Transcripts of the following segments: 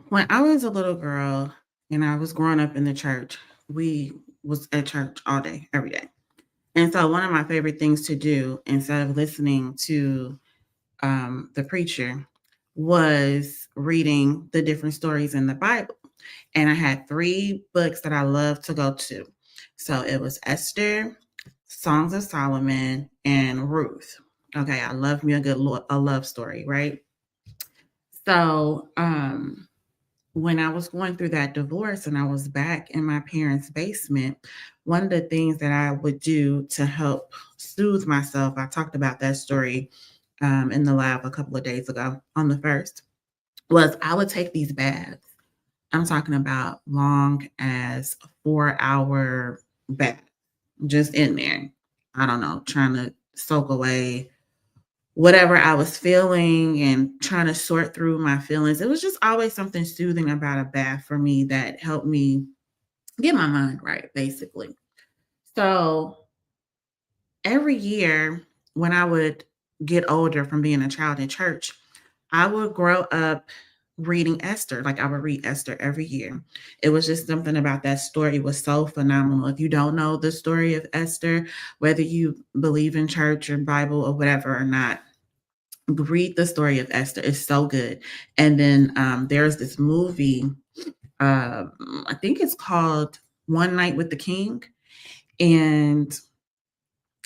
When I was a little girl and I was growing up in the church, we was at church all day, every day. And so one of my favorite things to do instead of listening to the preacher was reading the different stories in the Bible. And I had three books that I loved to go to. So it was Esther, Songs of Solomon, and Ruth. Okay, I love me a love story, right? So when I was going through that divorce and I was back in my parents' basement, one of the things that I would do to help soothe myself, I talked about that story in the lab a couple of days ago on the first, was I would take these baths. I'm talking about long as 4 hour bath, just in there. I don't know, trying to soak away whatever I was feeling and trying to sort through my feelings. It was just always something soothing about a bath for me that helped me get my mind right, basically. So every year when I would get older from being a child in church, I would grow up reading Esther. Like I would read Esther every year. It was just something about that story was so phenomenal. If you don't know the story of Esther, whether you believe in church or Bible or whatever or not, read the story of Esther. It's so good. And then there's this movie, I think it's called One Night with the King. And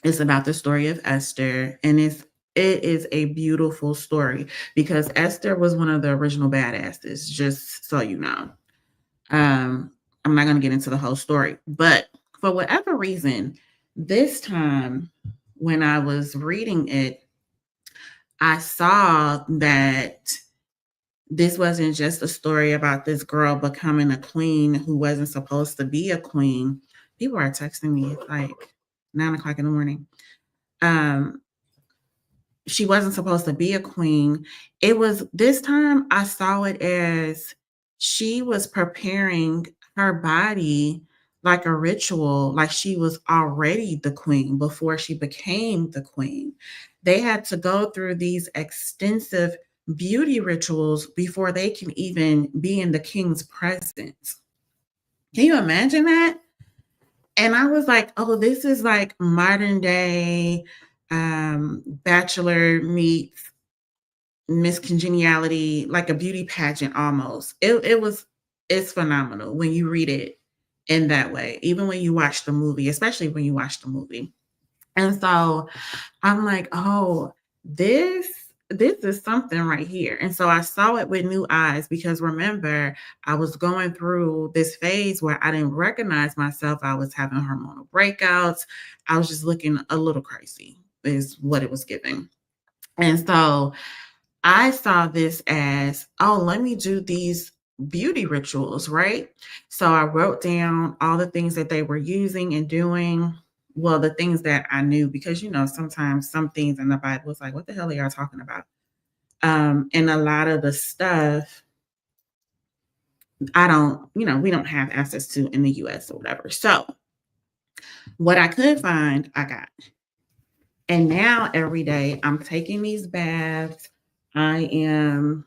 it's about the story of Esther. And it is a beautiful story because Esther was one of the original badasses, just so you know. Um, I'm not going to get into the whole story, but for whatever reason, this time when I was reading it, I saw that this wasn't just a story about this girl becoming a queen who wasn't supposed to be a queen. People are texting me. It's like 9 o'clock in the morning. Um, she wasn't supposed to be a queen. It was this time I saw it as she was preparing her body like a ritual, like she was already the queen before she became the queen. They had to go through these extensive beauty rituals before they can even be in the king's presence. Can you imagine that? And I was like, oh, this is like modern day bachelor meets Miss Congeniality, like a beauty pageant almost. It's phenomenal when you read it in that way, even when you watch the movie, especially when you watch the movie. And so I'm like, oh, this this is something right here. And so I saw it with new eyes because remember, I was going through this phase where I didn't recognize myself. I was having hormonal breakouts. I was just looking a little crazy, is what it was giving. And so I saw this as, oh, let me do these beauty rituals, right? So I wrote down all the things that they were using and doing. Well, the things that I knew, because sometimes some things in the Bible is like, what the hell are y'all talking about? And a lot of the stuff I don't, we don't have access to in the US or whatever. So what I could find, I got. And now every day I'm taking these baths. I am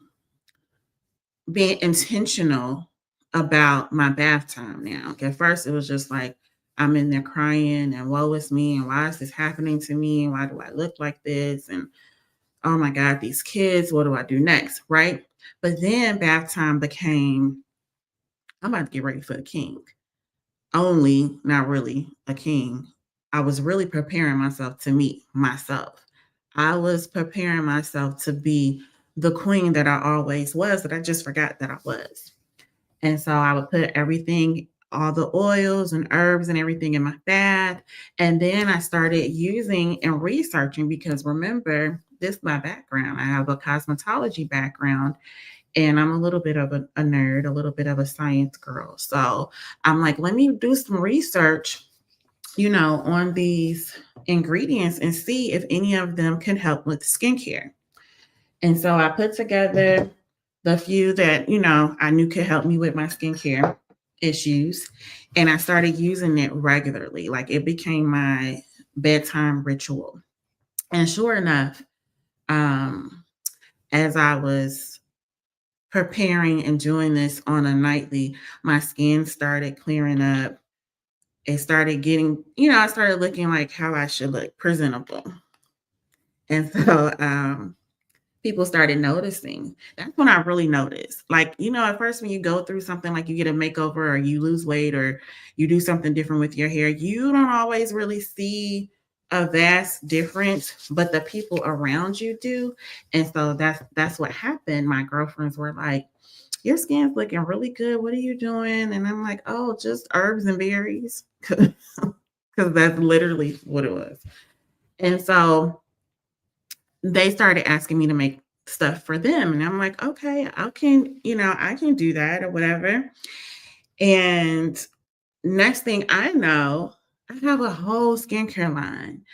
being intentional about my bath time now. Okay, at first it was just like I'm in there crying and woe is me and why is this happening to me and why do I look like this and oh my god, these kids, what do I do next, right? But then bath time became I'm about to get ready for the king. Only not really a king. I was really preparing myself to meet myself. I was preparing myself to be the queen that I always was, that I just forgot that I was. And so I would put everything, all the oils and herbs and everything in my bath. And then I started using and researching because remember, this is my background. I have a cosmetology background and I'm a little bit of a nerd, a little bit of a science girl. So I'm like, let me do some research, on these ingredients and see if any of them can help with skincare. And so I put together the few that, I knew could help me with my skincare issues. And I started using it regularly. Like it became my bedtime ritual. And sure enough, um, as I was preparing and doing this on a nightly, my skin started clearing up. It started getting, I started looking like how I should look, presentable. And so people started noticing. That's when I really noticed. Like, at first when you go through something like you get a makeover or you lose weight or you do something different with your hair, you don't always really see a vast difference, but the people around you do. And so that's what happened. My girlfriends were like, your skin's looking really good. What are you doing? And I'm like, oh, just herbs and berries. Because that's literally what it was. And so they started asking me to make stuff for them. And I'm like, okay, I can do that or whatever. And next thing I know, I have a whole skincare line.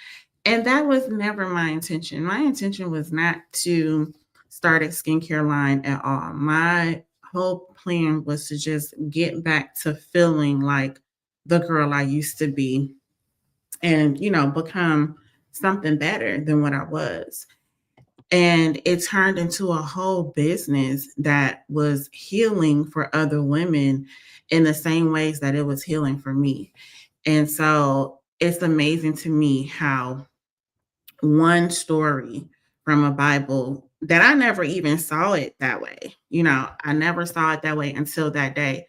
And that was never my intention. My intention was not to start a skincare line at all. My whole plan was to just get back to feeling like the girl I used to be and, become something better than what I was. And it turned into a whole business that was healing for other women in the same ways that it was healing for me. And so it's amazing to me how one story from a Bible that I never even saw it that way. I never saw it that way until that day.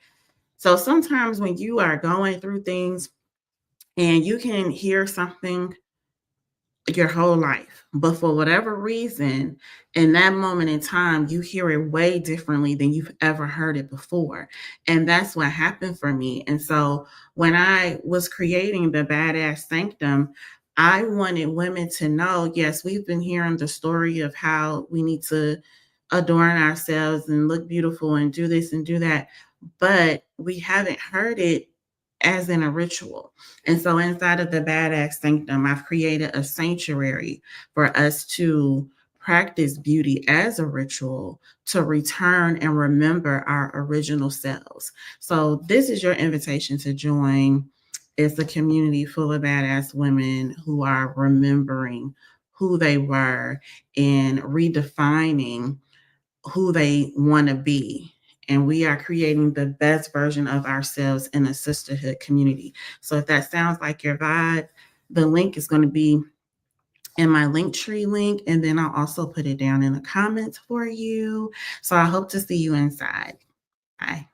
So sometimes when you are going through things and you can hear something your whole life. But for whatever reason, in that moment in time, you hear it way differently than you've ever heard it before. And that's what happened for me. And so when I was creating the Badass Sanctum, I wanted women to know, yes, we've been hearing the story of how we need to adorn ourselves and look beautiful and do this and do that, but we haven't heard it as in a ritual. And so inside of the Badass Sanctum, I've created a sanctuary for us to practice beauty as a ritual to return and remember our original selves. So this is your invitation to join. It's a community full of badass women who are remembering who they were and redefining who they want to be. And we are creating the best version of ourselves in a sisterhood community. So if that sounds like your vibe, the link is going to be in my Linktree link. And then I'll also put it down in the comments for you. So I hope to see you inside. Bye.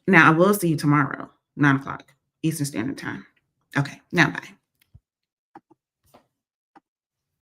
Now I will see you tomorrow, 9 o'clock Eastern Standard Time. Okay. Now bye.